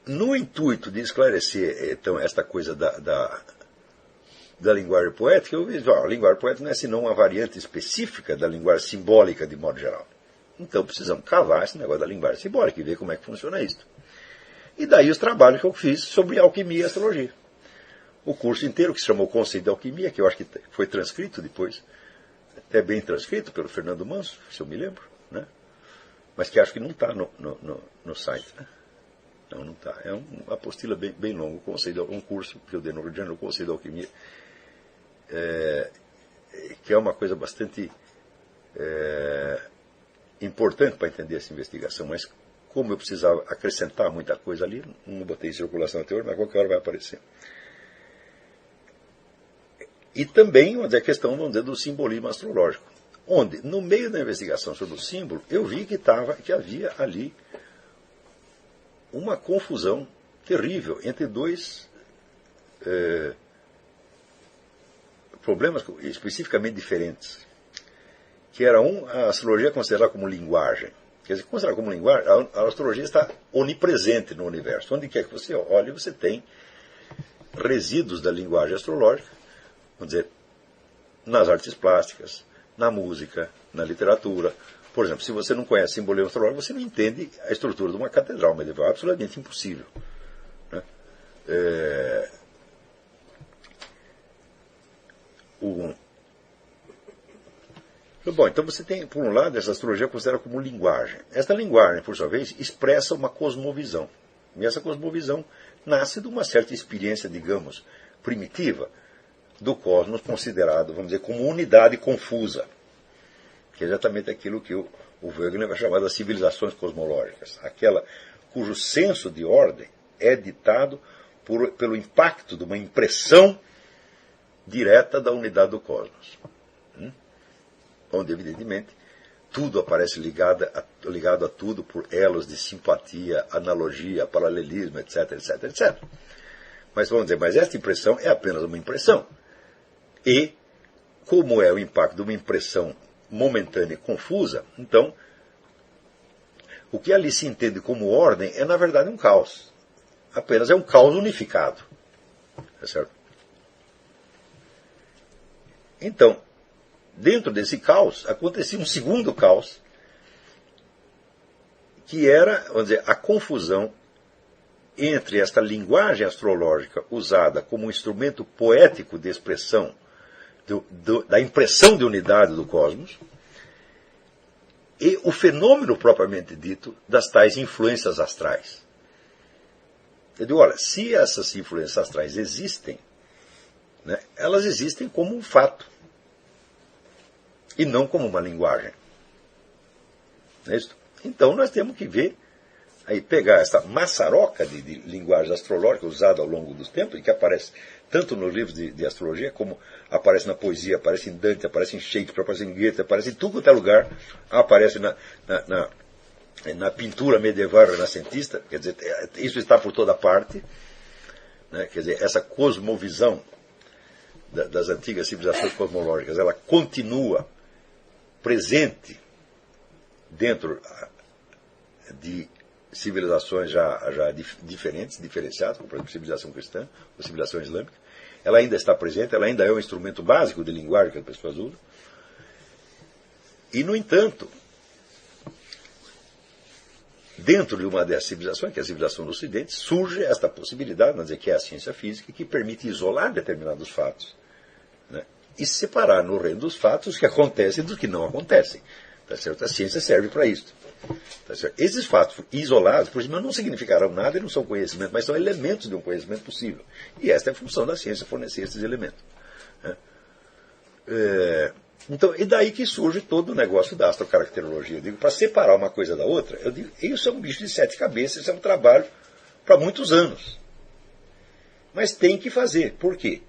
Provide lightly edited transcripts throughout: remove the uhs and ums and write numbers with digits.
no intuito de esclarecer, então, esta coisa da linguagem poética, eu vejo, a linguagem poética não é senão uma variante específica da linguagem simbólica, de modo geral. Então precisamos cavar esse negócio da linguagem simbólica e ver como é que funciona isso. E daí os trabalhos que eu fiz sobre alquimia e astrologia. O curso inteiro, que se chamou Conceito de Alquimia, que eu acho que foi transcrito depois, até bem transcrito pelo Fernando Manso, se eu me lembro, né? Mas que acho que não está no site. Né? Não está. É uma apostila bem longa, um curso que eu dei no Rio de Janeiro, o Conceito de Alquimia, que é uma coisa bastante importante para entender essa investigação, mas como eu precisava acrescentar muita coisa ali, não botei em circulação até hoje, mas qualquer hora vai aparecer. E também onde é a questão, vamos dizer, do simbolismo astrológico, onde, no meio da investigação sobre o símbolo, eu vi que havia ali uma confusão terrível entre dois problemas especificamente diferentes. Que era a astrologia é considerada como linguagem. Quer dizer, considerada como linguagem, a astrologia está onipresente no universo. Onde quer que você olhe, você tem resíduos da linguagem astrológica, vamos dizer, nas artes plásticas, na música, na literatura. Por exemplo, se você não conhece simbolismo astrológico, você não entende a estrutura de uma catedral medieval. É absolutamente impossível. Né? Bom, então você tem, por um lado, essa astrologia considerada como linguagem. Esta linguagem, por sua vez, expressa uma cosmovisão. E essa cosmovisão nasce de uma certa experiência, digamos, primitiva, do cosmos considerado, vamos dizer, como unidade confusa. Que é exatamente aquilo que o Wegener vai chamar das civilizações cosmológicas. Aquela cujo senso de ordem é ditado pelo impacto de uma impressão direta da unidade do cosmos. Onde, evidentemente, tudo aparece ligado a tudo por elos de simpatia, analogia, paralelismo, etc, etc, etc. Mas vamos dizer, mas esta impressão é apenas uma impressão. E, como é o impacto de uma impressão momentânea e confusa, então, o que ali se entende como ordem é, na verdade, um caos. Apenas é um caos unificado. É certo? Então, dentro desse caos, acontecia um segundo caos, que era, vamos dizer, a confusão entre esta linguagem astrológica usada como um instrumento poético de expressão da impressão de unidade do cosmos e o fenômeno propriamente dito das tais influências astrais. Eu digo, olha, se essas influências astrais existem, né, elas existem como um fato e não como uma linguagem. Não é isso? Então nós temos que ver, aí pegar essa maçaroca de linguagem astrológica usada ao longo dos tempos, e que aparece tanto nos livros de astrologia, como aparece na poesia, aparece em Dante, aparece em Shakespeare, aparece em Goethe, aparece em tudo quanto é lugar, aparece na pintura medieval renascentista, quer dizer, isso está por toda parte, né? Quer dizer, essa cosmovisão das antigas civilizações cosmológicas, ela continua presente dentro de civilizações já diferenciadas, como por exemplo a civilização cristã, a civilização islâmica. Ela ainda está presente, ela ainda é um instrumento básico de linguagem que as pessoas usam. E, no entanto, dentro de uma dessas civilizações, que é a civilização do Ocidente, surge esta possibilidade, vamos dizer, que é a ciência física, que permite isolar determinados fatos, né, e separar no reino dos fatos os que acontecem dos que não acontecem. Tá certo? A ciência serve para isso. Tá certo? Esses fatos isolados, por exemplo, não significarão nada e não são conhecimento, mas são elementos de um conhecimento possível. E esta é a função da ciência, fornecer esses elementos. Né? Então, e daí que surge todo o negócio da astrocaracterologia. Eu digo, para separar uma coisa da outra, eu digo, isso é um bicho de 7 cabeças, isso é um trabalho para muitos anos. Mas tem que fazer. Por quê?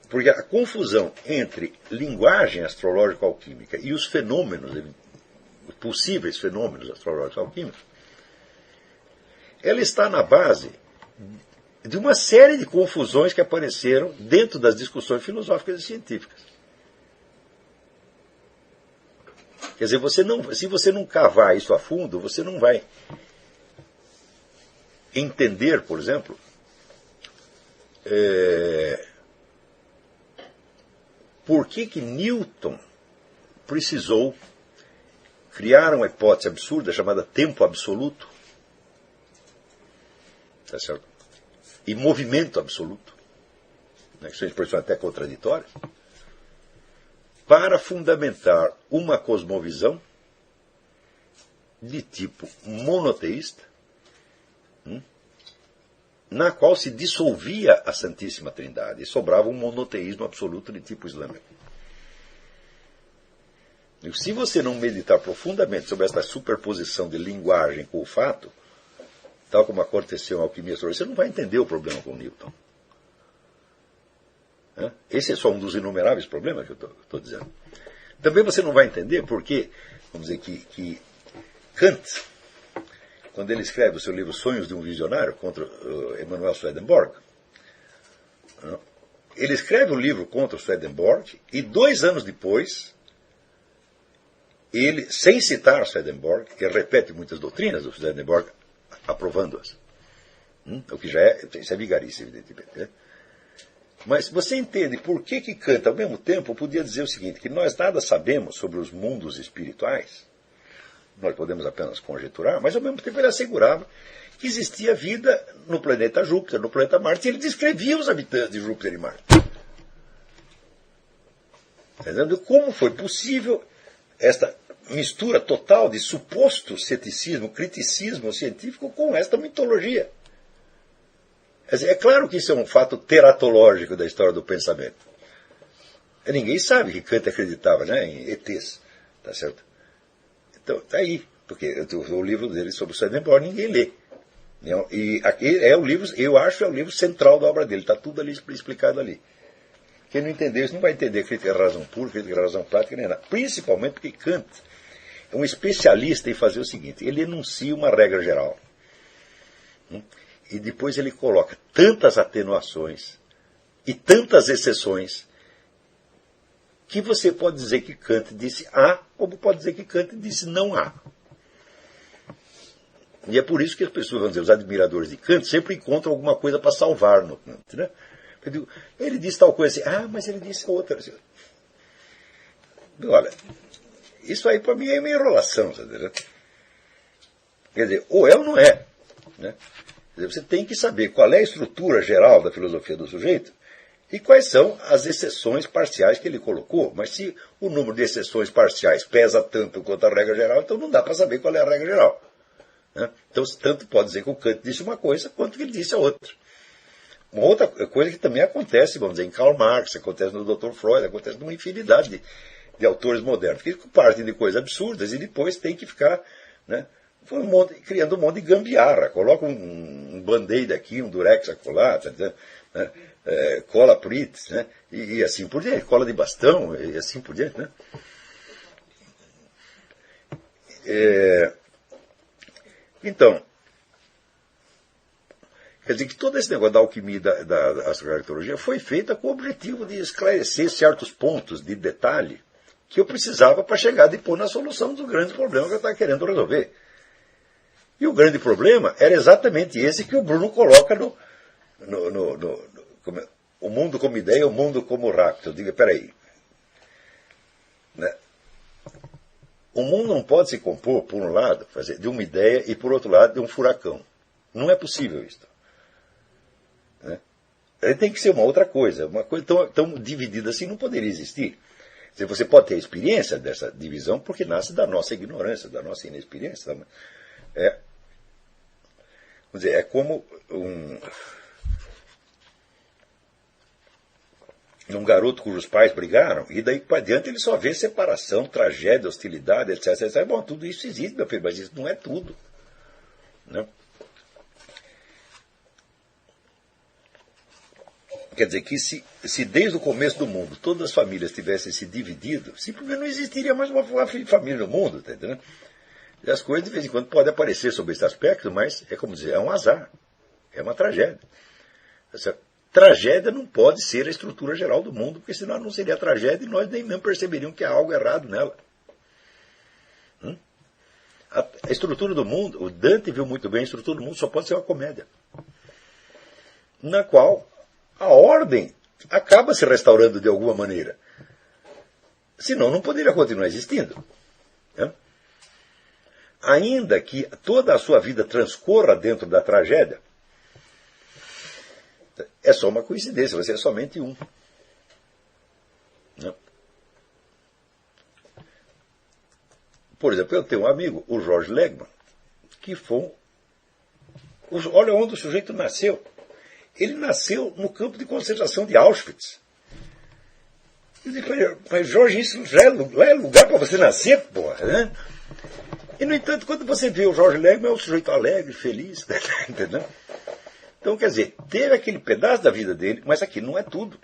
Porque a confusão entre linguagem astrológico-alquímica e os fenômenos, os possíveis fenômenos astrológicos alquímicos, ela está na base de uma série de confusões que apareceram dentro das discussões filosóficas e científicas. Quer dizer, se você não cavar isso a fundo, você não vai entender, por exemplo, por que Newton precisou criar uma hipótese absurda chamada tempo absoluto, tá certo? E movimento absoluto, né, que são expressões até contraditórias, para fundamentar uma cosmovisão de tipo monoteísta, na qual se dissolvia a Santíssima Trindade e sobrava um monoteísmo absoluto de tipo islâmico. E se você não meditar profundamente sobre essa superposição de linguagem com o fato, tal como aconteceu em alquimia, você não vai entender o problema com Newton. Esse é só um dos inumeráveis problemas que eu estou dizendo. Também você não vai entender porque, vamos dizer, que Kant, quando ele escreve o seu livro Sonhos de um Visionário, contra Emanuel Swedenborg, ele escreve o livro contra o Swedenborg e 2 anos depois, ele, sem citar Swedenborg, que repete muitas doutrinas do Swedenborg, aprovando-as. O que já isso é vigarice, evidentemente, né? Mas você entende por que Kant, ao mesmo tempo, podia dizer o seguinte, que nós nada sabemos sobre os mundos espirituais, nós podemos apenas conjecturar, mas ao mesmo tempo ele assegurava que existia vida no planeta Júpiter, no planeta Marte, e ele descrevia os habitantes de Júpiter e Marte. Entendendo? Como foi possível esta mistura total de suposto ceticismo, criticismo científico com esta mitologia? É claro que isso é um fato teratológico da história do pensamento. Ninguém sabe que Kant acreditava, né, em ETs, tá certo? Então, está aí, porque o livro dele sobre o Swedenborg ninguém lê. E aqui é o livro, eu acho que é o livro central da obra dele, está tudo ali explicado ali. Quem não entendeu isso não vai entender crítica da razão pura, crítica da razão prática, nem nada. Principalmente porque Kant é um especialista em fazer o seguinte, ele enuncia uma regra geral. E depois ele coloca tantas atenuações e tantas exceções que você pode dizer que Kant disse A, como pode dizer que Kant disse não A. E é por isso que as pessoas, vamos dizer, os admiradores de Kant, sempre encontram alguma coisa para salvar no Kant, né? Eu digo, ele disse tal coisa assim, mas ele disse outra. Assim. Olha, isso aí para mim é uma enrolação, sabe? Quer dizer, ou é ou não é, né? Você tem que saber qual é a estrutura geral da filosofia do sujeito e quais são as exceções parciais que ele colocou. Mas se o número de exceções parciais pesa tanto quanto a regra geral, então não dá para saber qual é a regra geral. Né? Então, tanto pode dizer que o Kant disse uma coisa, quanto que ele disse a outra. Uma outra coisa que também acontece, vamos dizer, em Karl Marx, acontece no Dr. Freud, acontece numa infinidade de autores modernos, que partem de coisas absurdas e depois tem que ficar... Né, criando um monte de gambiarra. Coloca um band-aid aqui, um durex acolá, né? Cola Pritz, né? E assim por diante. Cola de bastão, e assim por diante. Né? Então, quer dizer que todo esse negócio da alquimia e da astrocartologia foi feita com o objetivo de esclarecer certos pontos de detalhe que eu precisava para chegar depois na solução dos grandes problemas que eu estava querendo resolver. E o grande problema era exatamente esse que o Bruno coloca o mundo como ideia, o mundo como rapto. Eu digo, peraí. Né? O mundo não pode se compor, por um lado, de uma ideia e, por outro lado, de um furacão. Não é possível isso. Né? Ele tem que ser uma outra coisa. Uma coisa tão dividida assim não poderia existir. Você pode ter a experiência dessa divisão porque nasce da nossa ignorância, da nossa inexperiência. Vamos dizer, é como um garoto cujos pais brigaram, e daí para diante ele só vê separação, tragédia, hostilidade, etc, etc. Bom, tudo isso existe, meu filho, mas isso não é tudo. Né? Quer dizer que se desde o começo do mundo todas as famílias tivessem se dividido, simplesmente não existiria mais uma família no mundo, tá entendendo? E as coisas de vez em quando podem aparecer sobre esse aspecto, mas é como dizer, é um azar, é uma tragédia. Essa tragédia não pode ser a estrutura geral do mundo, porque senão não seria tragédia e nós nem mesmo perceberíamos que há algo errado nela. A estrutura do mundo, o Dante viu muito bem, a estrutura do mundo só pode ser uma comédia, na qual a ordem acaba se restaurando de alguma maneira. Senão não poderia continuar existindo. Né? Ainda que toda a sua vida transcorra dentro da tragédia, é só uma coincidência, você é somente um. Né? Por exemplo, eu tenho um amigo, o Jorge Legman, que foi... Olha onde o sujeito nasceu. Ele nasceu no campo de concentração de Auschwitz. Eu disse, mas Jorge, isso já é lugar para você nascer, porra, né? E, no entanto, quando você vê o Jorge Legman, é um sujeito alegre, feliz, entendeu? Então, quer dizer, teve aquele pedaço da vida dele, mas aquilo não é tudo.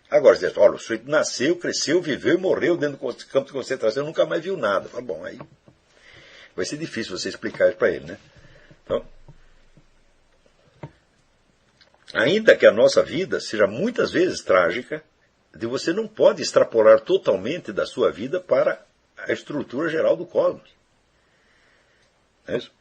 Agora, você diz, olha, o sujeito nasceu, cresceu, viveu e morreu dentro do campo de concentração, nunca mais viu nada. Fala, bom, aí vai ser difícil você explicar isso para ele, né? Então, ainda que a nossa vida seja muitas vezes trágica, você não pode extrapolar totalmente da sua vida para a estrutura geral do cosmos. É isso?